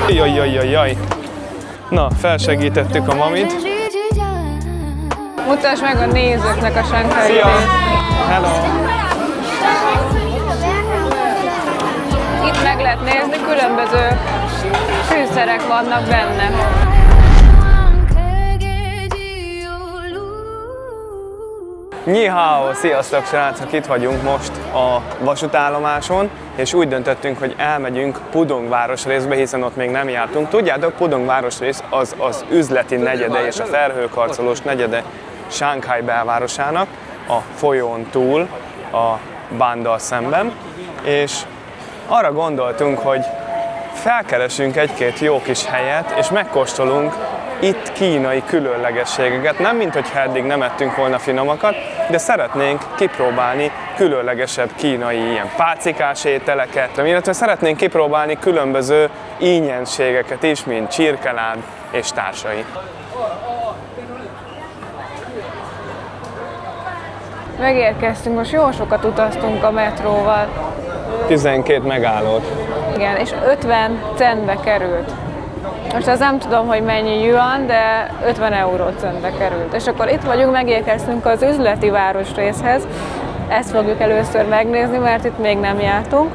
Jaj. Na, felsegítettük a mamit. Mutasd meg a nézőknek a Shanghai Szia! részt. Hello! Itt meg lehet nézni, különböző fűszerek vannak benne. Ni hao! Sziasztok srácok! Itt vagyunk most a vasútállomáson, és úgy döntöttünk, hogy elmegyünk Pudong városrészbe, hiszen ott még nem jártunk. Tudjátok, Pudong városrész az üzleti negyede és a felhőkarcolós negyede Shanghai belvárosának, a folyón túl, a Bandal szemben, és arra gondoltunk, hogy felkeresünk egy-két jó kis helyet, és megkóstolunk itt kínai különlegességeket. Nem minthogyha eddig nem ettünk volna finomakat, de szeretnénk kipróbálni különlegesebb kínai ilyen pácikás ételeket, illetve szeretnénk kipróbálni különböző ínyenségeket is, mint csirkeláb és társai. Megérkeztünk, most jó sokat utaztunk a metróval. 12 megállót. Igen, és 50 centbe került. Most az nem tudom, hogy mennyi yuan, de 50 centbe került. És akkor itt vagyunk, megérkeztünk az üzleti városrészhez. Ezt fogjuk először megnézni, mert itt még nem jártunk.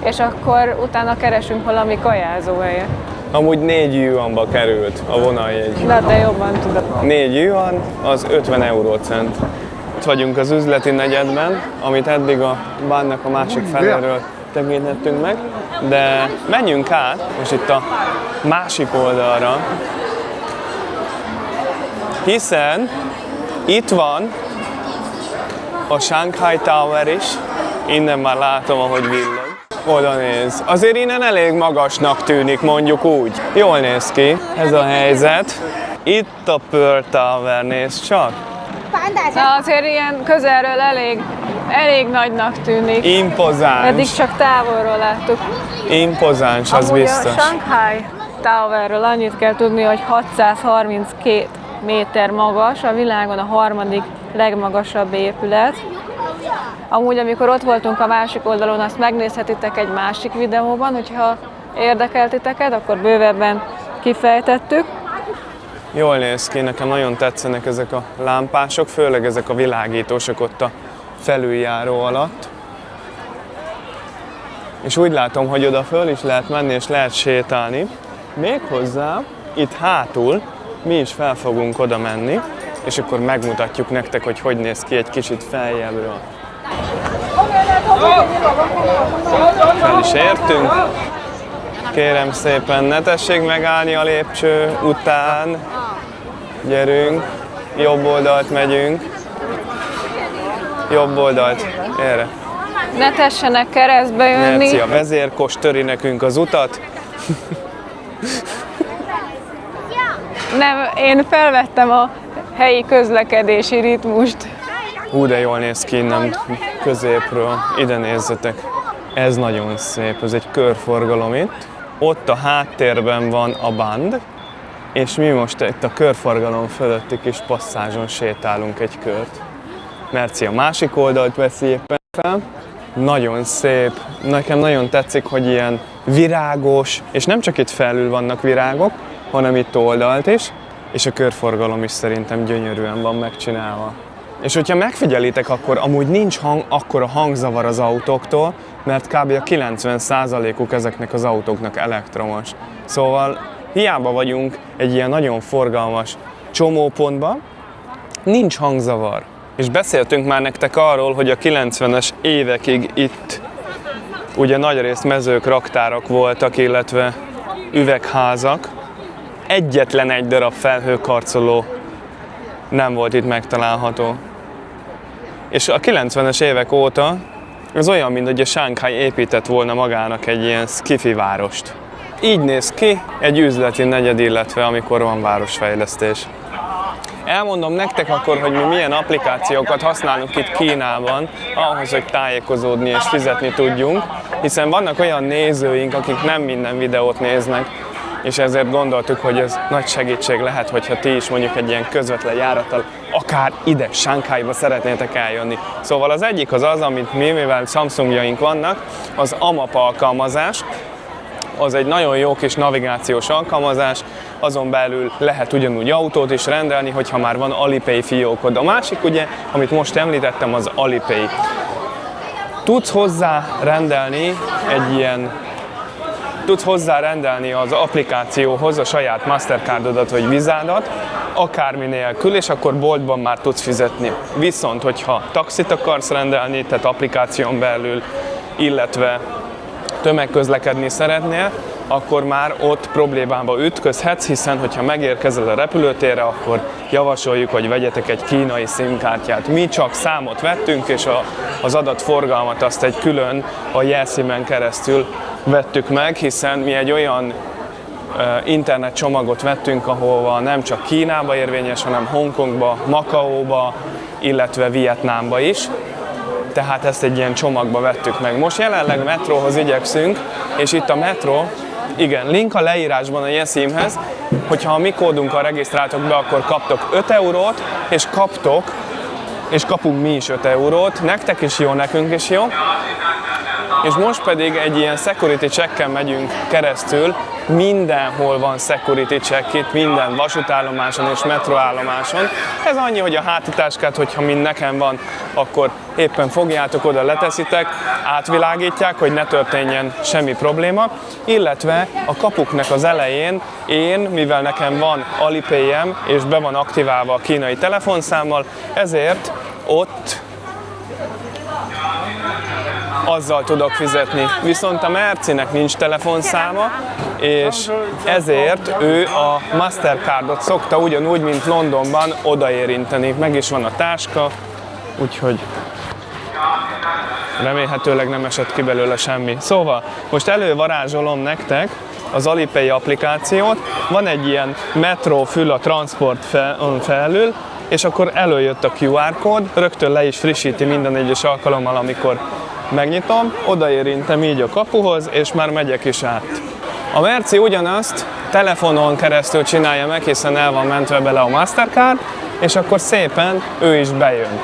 És akkor utána keresünk valami kajázóhelyet. Amúgy 4 yuanba került a vonaljegy. Na, de jobban tudom. 4 yuan az 50 eurocent. Itt vagyunk az üzleti negyedben, amit eddig a Bannak a másik feléről tekintettünk meg, de menjünk át most itt a másik oldalra, hiszen itt van a Shanghai Tower is, innen már látom, ahogy villog. Oda néz. Azért innen elég magasnak tűnik, mondjuk úgy. Jól néz ki ez a helyzet. Itt a Pearl Tower, nézd csak. Na, azért ilyen közelről elég nagynak tűnik. Impozáns. Eddig csak távolról láttuk. Impozáns, az Amúgy biztos. a Shanghai Towerről annyit kell tudni, hogy 632 méter magas, a világon a harmadik legmagasabb épület. Amúgy, amikor ott voltunk a másik oldalon, azt megnézhetitek egy másik videóban, hogyha érdekel titeket, akkor bővebben kifejtettük. Jól néz ki, nekem nagyon tetszenek ezek a lámpások, főleg ezek a világítósok ott a felüljáró alatt. És úgy látom, hogy oda föl is lehet menni és lehet sétálni. Méghozzá itt hátul mi is fel fogunk oda menni, és akkor megmutatjuk nektek, hogy hogy néz ki egy kicsit feljebbről. Fel is értünk. Kérem szépen, ne tessék megállni a lépcső után. Gyerünk, jobb oldalt megyünk. Jobb oldalt, erre. Ne tessenek keresztbe jönni. Merci, a vezérkos töri nekünk az utat. Nem, én felvettem a helyi közlekedési ritmust. Hú, de jól néz ki innen középről. Ide nézzetek. Ez nagyon szép, ez egy körforgalom itt. Ott a háttérben van a Band, és mi most itt a körforgalom fölötti kis passzázson sétálunk egy kört. Merci a másik oldalt veszi éppen fel. Nagyon szép, nekem nagyon tetszik, hogy ilyen virágos, és nem csak itt felül vannak virágok, hanem itt oldalt is, és a körforgalom is szerintem gyönyörűen van megcsinálva. És hogyha megfigyelitek, akkor amúgy nincs akkora hangzavar az autóktól, mert kb. A 90%-uk ezeknek az autóknak elektromos. Szóval hiába vagyunk egy ilyen nagyon forgalmas csomópontban, nincs hangzavar. És beszéltünk már nektek arról, hogy a 90-es évekig itt ugye nagyrészt mezők, raktárak voltak, illetve üvegházak. Egyetlen egy darab felhőkarcoló nem volt itt megtalálható. És a 90-es évek óta ez olyan, mint hogy a Shanghai épített volna magának egy ilyen skifi várost. Így néz ki egy üzleti negyed, illetve amikor van városfejlesztés. Elmondom nektek akkor, hogy mi milyen applikációkat használunk itt Kínában ahhoz, hogy tájékozódni és fizetni tudjunk, hiszen vannak olyan nézőink, akik nem minden videót néznek, és ezért gondoltuk, hogy ez nagy segítség lehet, hogyha ti is mondjuk egy ilyen közvetlen járattal akár ide, Shanghaiba szeretnétek eljönni. Szóval az egyik az az, amit mi, mivel Samsungjaink vannak, az AMAP alkalmazás. az egy nagyon jó kis navigációs alkalmazás, azon belül lehet ugyanúgy autót is rendelni, hogyha már van Alipay fiókod. A másik ugye, amit most említettem, az Alipay. Tudsz hozzárendelni az applikációhoz a saját Mastercardodat vagy Visádat, akármi nélkül, és akkor boltban már tudsz fizetni. Viszont, hogyha taxit akarsz rendelni, tehát applikáción belül, illetve tömegközlekedni szeretnél, akkor már ott problémába ütközhetsz, hiszen hogyha megérkezel a repülőtérre, akkor javasoljuk, hogy vegyetek egy kínai SIM-kártyát. Mi csak számot vettünk, és az adatforgalmat azt egy külön a jelszímen keresztül vettük meg, hiszen mi egy olyan internetcsomagot vettünk, ahova nem csak Kínába érvényes, hanem Hongkongba, Makaóba, illetve Vietnámba is. Tehát ezt egy ilyen csomagba vettük meg. Most jelenleg metróhoz igyekszünk, és itt a metró, igen, link a leírásban a jelszímhez, hogyha a mi kódunkkal regisztráltok be, akkor kaptok 5 eurót, és kapunk mi is 5 eurót. Nektek is jó, nekünk is jó. És most pedig egy ilyen security checken megyünk keresztül, mindenhol van security check itt, minden vasútállomáson és metroállomáson. Ez annyi, hogy a hátitáskát, hogyha mind nekem van, akkor éppen fogjátok oda, leteszitek, átvilágítják, hogy ne történjen semmi probléma, illetve a kapuknak az elején én, mivel nekem van Alipay-em és be van aktiválva a kínai telefonszámmal, ezért ott azzal tudok fizetni. Viszont a Mercinek nincs telefonszáma, és ezért ő a Mastercardot szokta ugyanúgy, mint Londonban odaérinteni. Meg is van a táska, úgyhogy remélhetőleg nem esett ki belőle semmi. Szóval most elővarázsolom nektek az Alipay applikációt. Van egy ilyen metrófül a transport felül, és akkor előjött a QR kód, rögtön le is frissíti minden egyes alkalommal, amikor megnyitom, odaérintem így a kapuhoz, és már megyek is át. A Merci ugyanazt telefonon keresztül csinálja meg, hiszen el van mentve bele a Mastercard, és akkor szépen ő is bejön.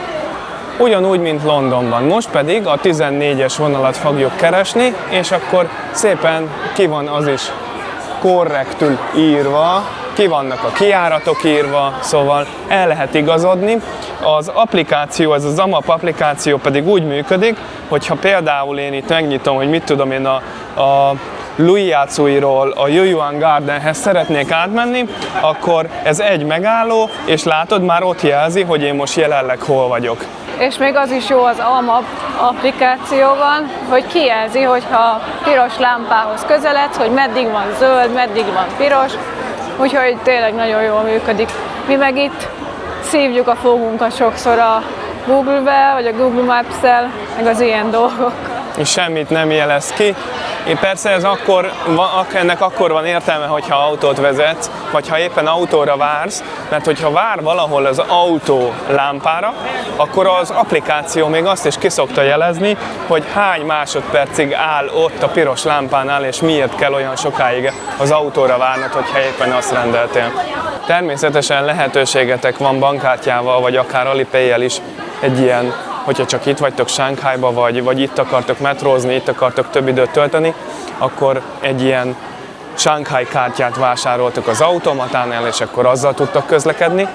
Ugyanúgy, mint Londonban. Most pedig a 14-es vonalat fogjuk keresni, és akkor szépen ki van az is korrektül írva, ki vannak a kijáratok írva, szóval el lehet igazodni. Az applikáció, ez az AMAP applikáció pedig úgy működik, hogyha például én itt megnyitom, hogy mit tudom én a Luiyatsuiról a Yuyuan Gardenhez szeretnék átmenni, akkor ez egy megálló, és látod, már ott jelzi, hogy én most jelenleg hol vagyok. És még az is jó az AMAP applikációban, hogy kijelzi, hogyha piros lámpához közeledsz, hogy meddig van zöld, meddig van piros, úgyhogy tényleg nagyon jól működik. Mi meg itt szívjuk a fogunkat sokszor a Google-be, vagy a Google Maps-el, meg az ilyen dolgok. És semmit nem jelez ki. Persze ennek akkor van értelme, hogyha autót vezetsz, vagy ha éppen autóra vársz, mert hogyha vár valahol az autó lámpára, akkor az applikáció még azt is ki szokta jelezni, hogy hány másodpercig áll ott a piros lámpánál, és miért kell olyan sokáig az autóra várnod, hogyha éppen azt rendeltél. Természetesen lehetőségetek van bankkártyával, vagy akár Alipay-jel is egy ilyen, hogyha csak itt vagytok Shanghaiba, vagy itt akartok metrózni, itt akartok több időt tölteni, akkor egy ilyen Shanghai kártyát vásároltok az automatánál, és akkor azzal tudtok közlekedni.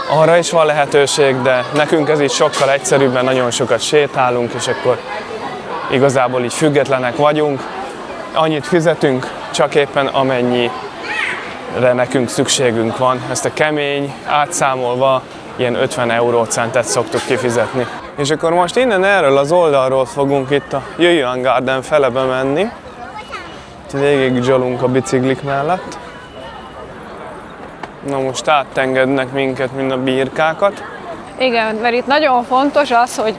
Arra is van lehetőség, de nekünk ez így sokkal egyszerűbb, mert nagyon sokat sétálunk, és akkor igazából így függetlenek vagyunk. Annyit fizetünk, csak éppen amennyire nekünk szükségünk van. Ezt a kemény, átszámolva ilyen 50 eurócentet szoktuk kifizetni. És akkor most innen erről az oldalról fogunk itt a Yuyuan Garden felebe menni. Végig dzsolunk a biciklik mellett. Na most átengednek minket, mint a birkákat. Igen, mert itt nagyon fontos az, hogy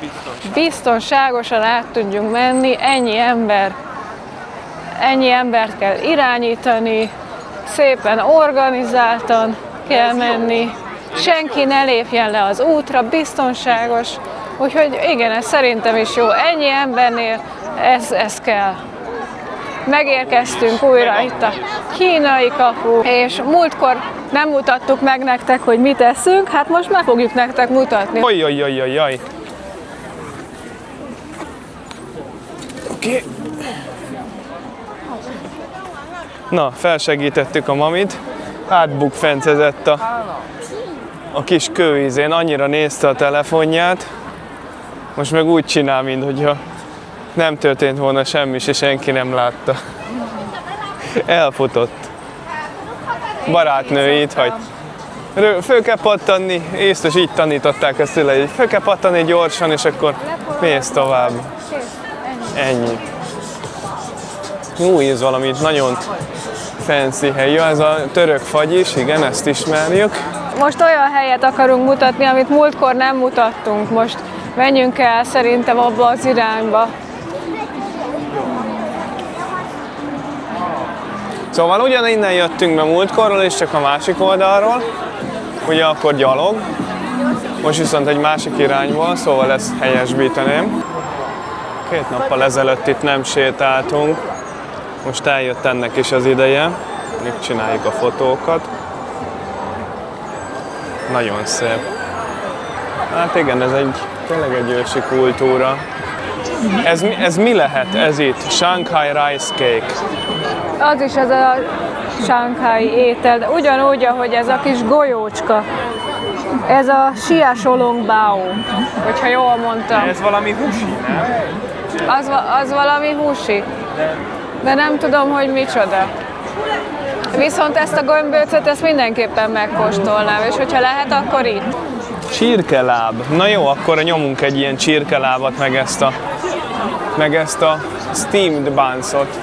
biztonságosan át tudjunk menni, ennyi embert kell irányítani, szépen organizáltan kell menni, senki ne lépjen le az útra, biztonságos, úgyhogy igen, ez szerintem is jó. Ennyi embernél ez kell. Megérkeztünk újra itt a kínai kapu, és múltkor nem mutattuk meg nektek, hogy mit eszünk, hát most meg fogjuk nektek mutatni. Jaj. Oké. Na, felsegítettük a mamit, átbukfencezett a kis kővízén, annyira nézte a telefonját, most meg úgy csinál, mintha nem történt volna semmi, és senki nem látta. Elfutott. Barátnő itt hagy. Föl kell pattanni, észtes így tanították ezt tőle, hogy föl kell pattanni gyorsan, és akkor mész tovább. Ennyi. Új, ez valami nagyon fancy hely. Ja, ez a török fagyis, igen, ezt ismerjük. Most olyan helyet akarunk mutatni, amit múltkor nem mutattunk. Most menjünk el szerintem abba az irányba. Szóval ugyaninnen jöttünk be múltkorról, és csak a másik oldalról. Ugye akkor gyalog. Most viszont egy másik irányból, szóval ezt helyesbíteném. 2 nappal ezelőtt itt nem sétáltunk. Most eljött ennek is az ideje. Még csináljuk a fotókat. Nagyon szép. Hát igen, ez tényleg egy ősi kultúra. Ez mi lehet? Ez itt? Shanghai Rice Cake. Az is ez a shanghai étel, de ugyanúgy, ahogy ez a kis golyócska. Ez a Xia Sholong Bao, hogyha jól mondtam. Ez valami húsi, nem? Az valami húsi, de nem tudom, hogy micsoda. Viszont ezt a gömböcöt, ezt mindenképpen megkóstolnám, és hogyha lehet, akkor itt. Csirkeláb. Na jó, akkor nyomunk egy ilyen csirkelábat, meg ezt a steamed bunsot.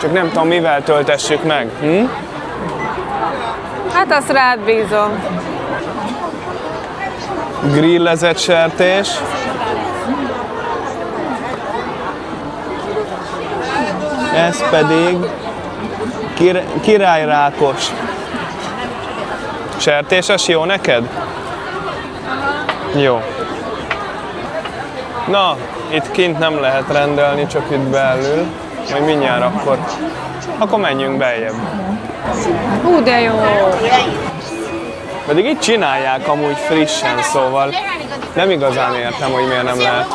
Csak nem tudom, mivel töltessük meg. Hát azt rád bízom. Grillezett sertés. Ez pedig királyrákos. Sertéses jó neked? Jó. Na, itt kint nem lehet rendelni, csak itt belül. Majd mindjárt akkor menjünk beljebb. Hú, de jó! Pedig itt csinálják amúgy frissen, szóval nem igazán értem, hogy miért nem lehet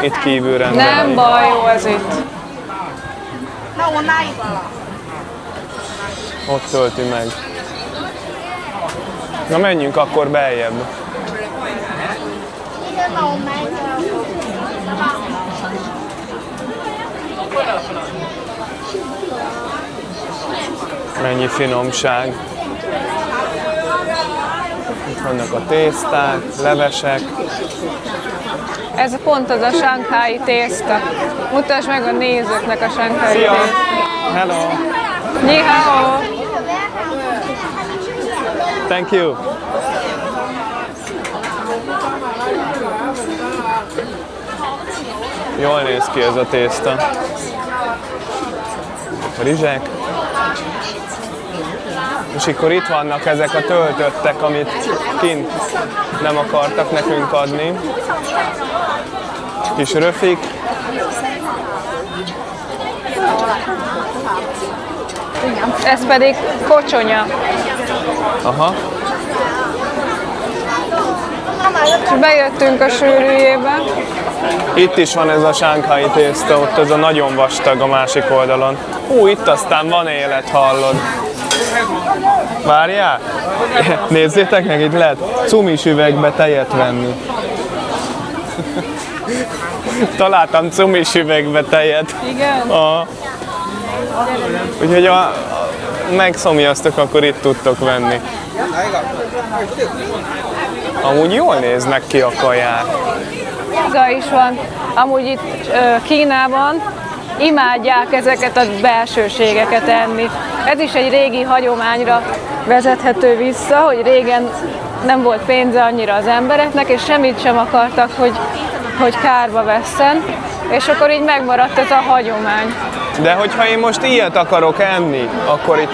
itt kívül rendelni. Nem baj, jó ez itt. Ott tölti meg. Na menjünk akkor beljebb. Mennyi finomság. Itt vannak a tészták, levesek. Ez pont az a shanghai tészta. Mutasd meg a nézőknek a shanghai Szia! tészta. Hello! Ni hao! Thank you! Jól néz ki ez a tészta. A rizsek. És akkor itt vannak ezek a töltöttek, amit kint nem akartak nekünk adni. Kis röfik. Ez pedig kocsonya. Aha. És bejöttünk a sűrűjébe. Itt is van ez a shanghai tészta, ott ez a nagyon vastag a másik oldalon. Itt aztán van élet, hallod. Várjál? Nézzétek meg, itt lehet cumis üvegbe tejet venni. Találtam cumis üvegbe tejet. Igen? Úgyhogy megszomjaztok, akkor itt tudtok venni. Amúgy jól néznek ki a kaják. Igaza is van. Amúgy itt Kínában imádják ezeket a belsőségeket enni. Ez is egy régi hagyományra vezethető vissza, hogy régen nem volt pénze annyira az embereknek, és semmit sem akartak, hogy kárba vesszen, és akkor így megmaradt ez a hagyomány. De hogyha én most ilyet akarok enni, akkor itt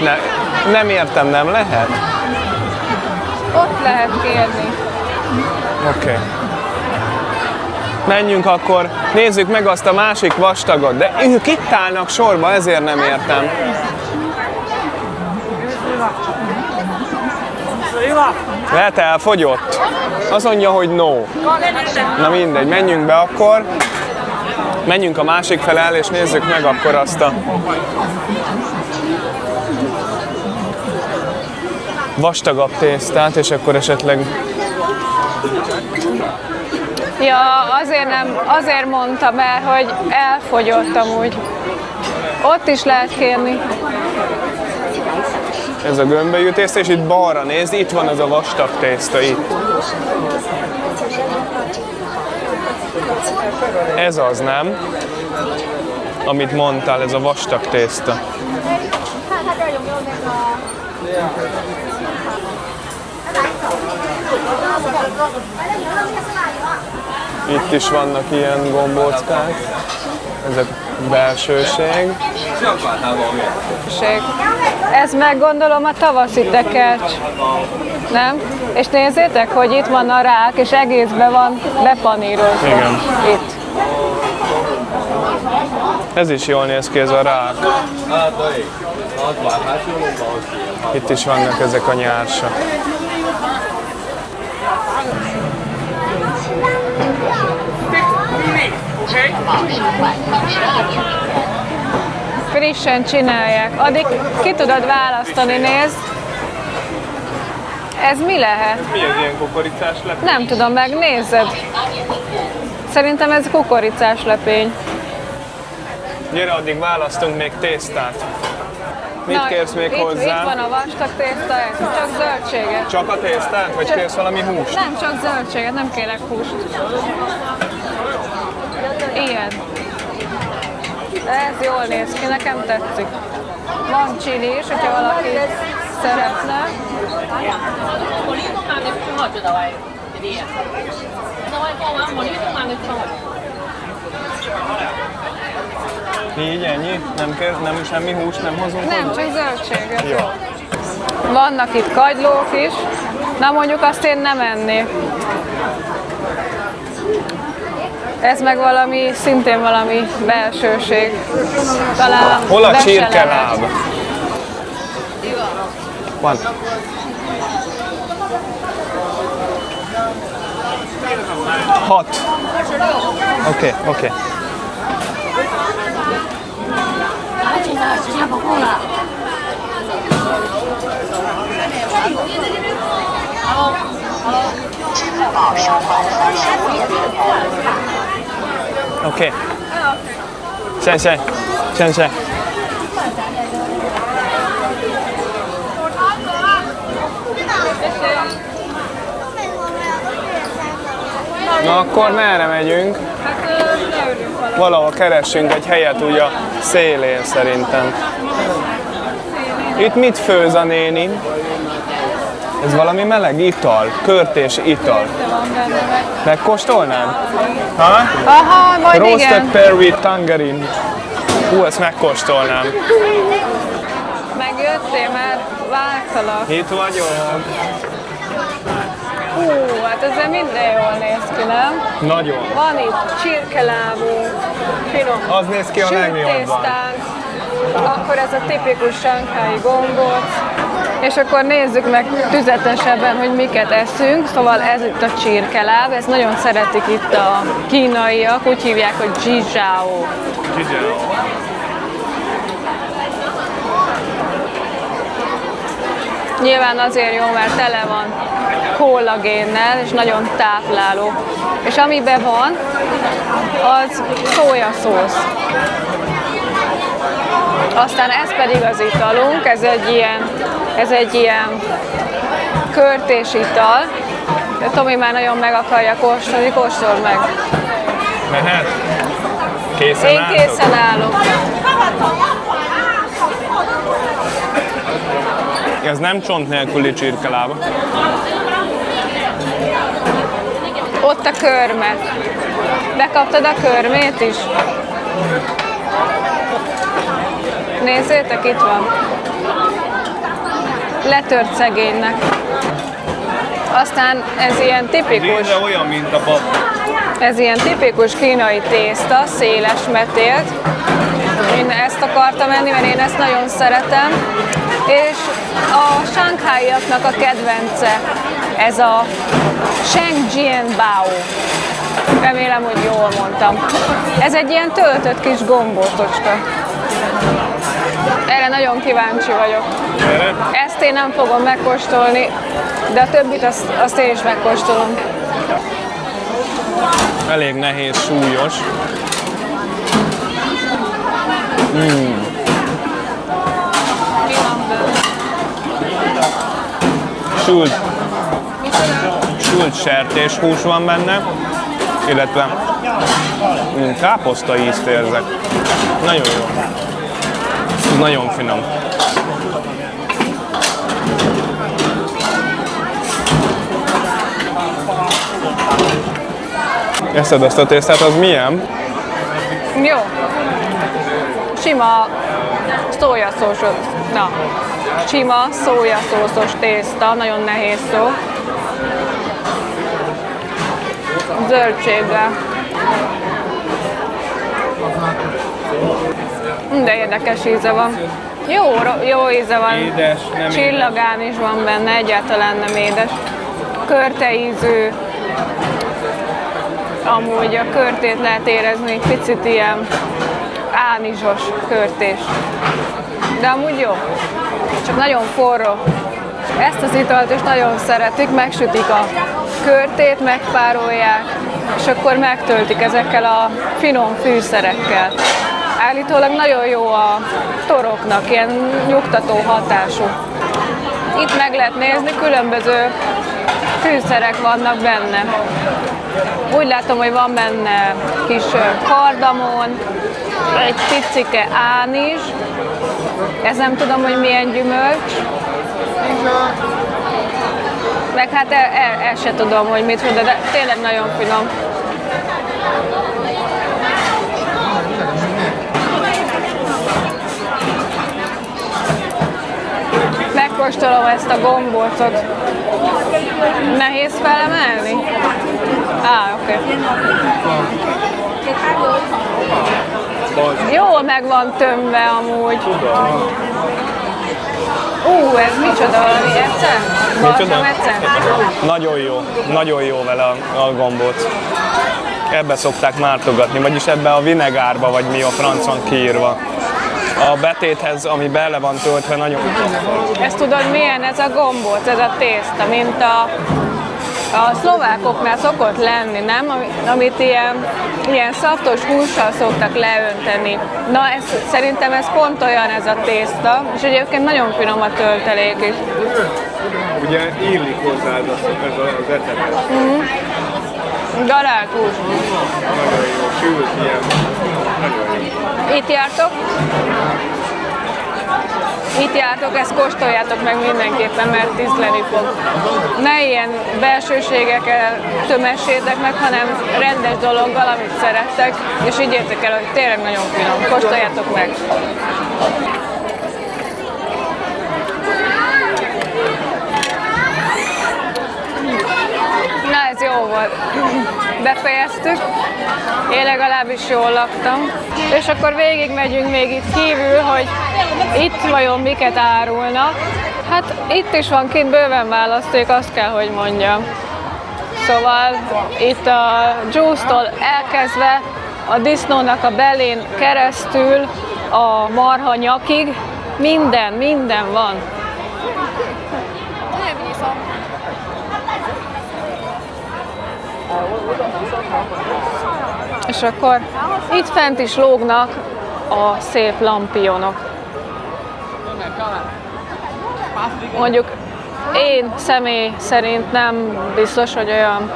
nem értem, nem lehet? Ott lehet kérni. Oké. Menjünk akkor, nézzük meg azt a másik vastagot, de ők itt állnak sorba, ezért nem értem. Lehet elfogyott? Azt mondja, hogy no. Na mindegy, menjünk be akkor. Menjünk a másik fel el, és nézzük meg akkor azt a vastagabb tésztát, és akkor esetleg... Ja, azért mondtam el, hogy elfogyott amúgy. Ott is lehet kérni. Ez a gömbölyű tészta, és itt balra nézd, itt van az a vastag tészta, itt. Ez az, nem? Amit mondtál, ez a vastag tészta. Itt is vannak ilyen gombóckák. Ezek belsőség. Ez meg gondolom a tavaszi tekercs, nem? És nézzétek, hogy itt van a rák, és egészben van bepanírozva. Igen. Itt. Ez is jól néz ki, ez a rák. Itt is vannak ezek a nyársa. Frissen csinálják. Addig ki tudod választani, nézd. Ez mi lehet? Mi az ilyen kukoricás lepény? Nem tudom, megnézed. Szerintem ez kukoricás lepény. Gyere, addig választunk még tésztát. Mit kérsz még itt, hozzá? Itt van a vastag tészta, ez csak zöldséget. Csak a tésztát, vagy kérsz valami húst? Nem, csak zöldséget, nem kérek húst. Ilyen. Ez jól néz ki, nekem tetszik. Van chili is, hogyha valaki szeretne. Így, ennyi? Nem semmi húst nem hozunk? Nem, csak zöldséget. Jó. Vannak itt kagylók is. Na mondjuk azt én nem ennék. Ez meg valami, szintén valami belsőség. Talán Hol a be se csirkeláb? lehet. Van. Hat. Oké. Oké. 谢谢。Na akkor merre megyünk? Valahol keressünk egy helyet úgy a szélén szerintem. Itt mit főz a néni? Ez valami meleg ital, kört és ital. Megkóstolnád? Ha? Aha, majd Roasted igen. pear with tangerine. Ezt megkóstolnám. Megjöttél, mert vártalak. Itt vagyok. Hát ezzel minden jól néz ki, nem? Nagyon. Van itt csirkelábú, finom Az néz ki a legjobban. tésztánk, akkor ez a tipikus sanghái gombóc, és akkor nézzük meg tüzetesebben, hogy miket eszünk. Szóval ez itt a csirkeláb, ezt nagyon szeretik itt a kínaiak, úgy hívják, hogy jizhao. Nyilván azért jó, mert tele van kollagénnel, és nagyon tápláló. És amiben van, az szójaszósz. Aztán ez pedig az italunk, ez egy ilyen körtés ital. De Tomi már nagyon meg akarja kóstolni, kóstold meg. Mehet? Készen Én álltok? készen állok. Ez nem csont nélküli csirkeláb. Ott a körme. Bekaptad a körmét is? Nézzétek, itt van. Letört szegénynek. Aztán ez ilyen tipikus, De olyan, mint a bab. ez ilyen tipikus kínai tészta, széles metélt. Én ezt akartam enni, mert én ezt nagyon szeretem. És a shanghaiaknak a kedvence, ez a shengjianbao. Remélem, hogy jól mondtam. Ez egy ilyen töltött kis gombócocska. Erre nagyon kíváncsi vagyok. Ezt én nem fogom megkóstolni, de a többit azt én is megkóstolom. Elég nehéz, súlyos. Sült sertéshús van benne, illetve káposzta ízt érzek. Nagyon jó. Ez nagyon finom. Eszed azt a tésztát, az milyen? Jó. Sima szójaszósos, sima szójaszószos tészta, nagyon nehéz szó. Zöldséggel. De érdekes íze van. Jó íze van. Édes, nem Csillagán is van benne, egyáltalán nem édes. Körteízű. Amúgy a körtét lehet érezni, picit ilyen ánizsos körtés. De amúgy jó. Csak nagyon forró. Ezt az italt is nagyon szeretik, megsütik a körtét, megpárolják, és akkor megtöltik ezekkel a finom fűszerekkel. Állítólag nagyon jó a toroknak, ilyen nyugtató hatású. Itt meg lehet nézni, különböző fűszerek vannak benne. Úgy látom, hogy van benne kis kardamon, egy picike ánizs, ez nem tudom, hogy milyen gyümölcs, meg hát el se tudom, hogy mit tud, de tényleg nagyon finom. Megkóstolom ezt a gombócot. Nehéz felemelni? Oké. Jól meg van tömve amúgy. Ez micsoda valami egyszer? Micsoda? Nagyon jó vele a gombóc. Ebbe szokták mártogatni, vagyis ebbe a vinegárba, vagy mi a franc van kiírva. A betéthez, ami bele van töltve, nagyon... Ezt tudod milyen ez a gombóc, ez a tészta, mint a szlovákoknál szokott lenni, nem? Amit ilyen szaftos hússal szoktak leönteni. Na, szerintem ez pont olyan ez a tészta, és egyébként nagyon finom a töltelék is. Ugye illik hozzá ez az ecetet. Darált hús. Nagyon jó, sült ilyen. Nagyon jó. Itt jártok? Itt jártok, ezt kóstoljátok meg mindenképpen, mert ízleni fog. Ne ilyen belsőségekkel tömessétek meg, hanem rendes dologgal, amit szerettek, és így értek el, hogy tényleg nagyon finom. Kóstoljátok meg! Na, ez jó volt. Befejeztük. Én legalábbis jól laktam. És akkor végigmegyünk még itt kívül, hogy itt vajon miket árulnak. Hát itt is van kint bőven választék, azt kell, hogy mondjam. Szóval itt a juice-tól elkezdve a disznónak a belén keresztül a marha nyakig minden van. És akkor itt fent is lógnak a szép lampionok. Mondjuk én személy szerint nem biztos, hogy olyan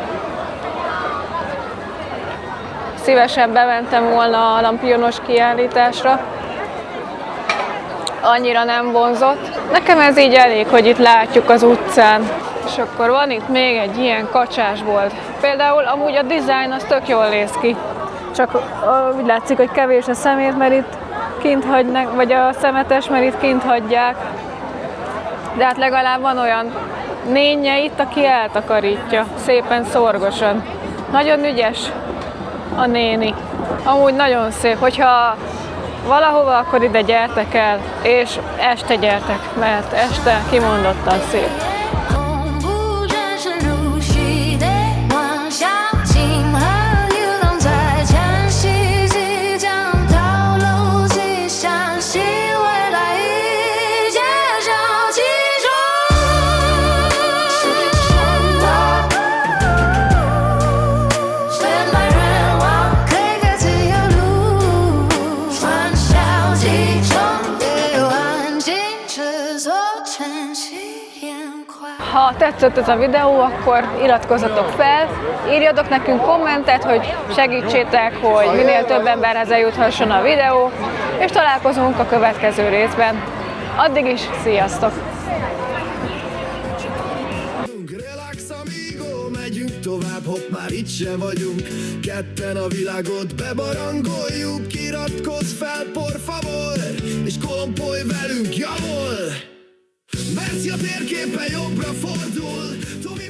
szívesen bementem volna a lampionos kiállításra. Annyira nem vonzott. Nekem ez így elég, hogy itt látjuk az utcán. És akkor van itt még egy ilyen kacsásbolt. Például amúgy a dizájn az tök jól néz ki. Csak úgy látszik, hogy kevés a szemét, mert itt kint hagynak, vagy a szemetes, mert itt kint hagyják. De hát legalább van olyan nénye itt, aki eltakarítja. Szépen szorgosan. Nagyon ügyes a néni. Amúgy nagyon szép. Hogyha valahova, akkor ide gyertek el, és este gyertek, mert este kimondottan szép. tetszett ez a videó, akkor iratkozzatok fel, írjatok nekünk kommentet, hogy segítsétek, hogy minél több emberhez eljuthasson a videó, és találkozunk a következő részben. Addig is, sziasztok! Relax amigo, megyünk tovább, hopp, már itt se vagyunk. Ketten a világot bebarangoljuk. Iratkozz fel, por favor, és kolompolj velünk, javol! Merci a térképen jobbra fordul, Tomi